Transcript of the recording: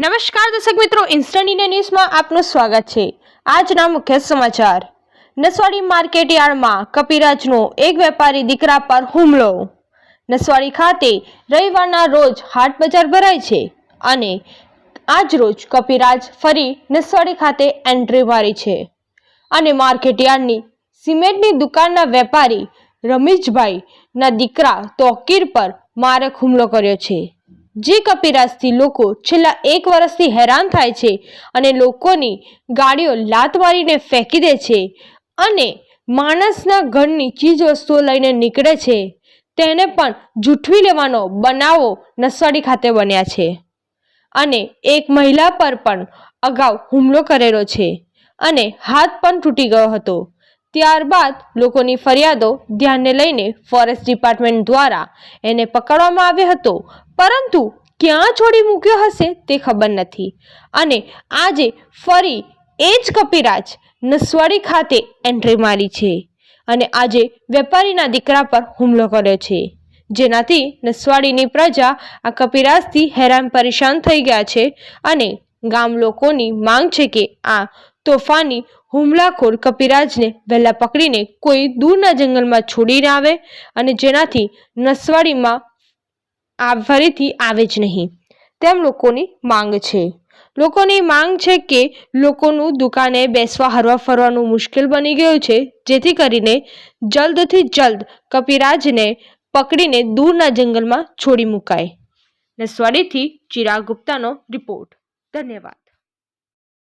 નમસ્કાર દર્શક મિત્રો, ઇન્સ્ટન્ટ ઇન્ડિયા ન્યૂઝમાં આપનું સ્વાગત છે। આજના મુખ્ય સમાચાર। નસવાડી માર્કેટયાર્ડમાં કપિરાજનો એક વેપારી દીકરા પર હુમલો। નસવાડી ખાતે રવિવારના રોજ હાટ બજાર ભરાય છે અને આજ રોજ કપિરાજ ફરી નસવાડી ખાતે એન્ટ્રી મારી છે અને માર્કેટયાર્ડની સિમેન્ટની દુકાનના વેપારી રમેશભાઈના દીકરા તોકીર પર મારક હુમલો કર્યો છે। જે કપિરાજથી લોકો છેલ્લા 1 વર્ષથી હેરાન થાય છે અને લોકોની ગાડીઓ લાત મારીને ફેંકી દે છે અને માણસના ઘરની ચીજ વસ્તુઓ લઈને નીકળે છે, તેને પણ જૂઠવી લેવાનો બનાવો નસવાડી ખાતે બન્યા છે અને એક મહિલા પર પણ અગાઉ હુમલો કરેલો છે અને હાથ પણ તૂટી ગયો હતો। ત્યારબાદ લોકોની ફરિયાદો ધ્યાને લઈને ફોરેસ્ટ ડિપાર્ટમેન્ટ દ્વારા એને પકડવામાં આવ્યો હતો, પરંતુ ક્યાં છોડી મૂક્યો હશે તે ખબર નથી અને આજે ફરી એ જ કપિરાજ નસવાડી ખાતે એન્ટ્રી મારી છે અને આજે વેપારીના દીકરા પર હુમલો કર્યો છે, જેનાથી નસવાડીની પ્રજા આ કપિરાજથી હેરાન પરેશાન થઈ ગયા છે અને ગામ લોકોની માંગ છે કે આ તોફાની હુમલાખોર કપિરાજને વહેલા પકડીને કોઈ દૂરના જંગલમાં છોડીને આવે અને જેનાથી નસવાડીમાં ફરીથી આવે જ નહીં, તેમ લોકોની માંગ છે। લોકોની માંગ છે કે લોકોનું દુકાને બેસવા હરવા ફરવાનું મુશ્કેલ બની ગયું છે, જેથી કરીને જલ્દથી જલ્દ કપિરાજને પકડીને દૂરના જંગલમાં છોડી મુકાય। નસવાડીથી ચિરાગ ગુપ્તાનો રિપોર્ટ। ધન્યવાદ।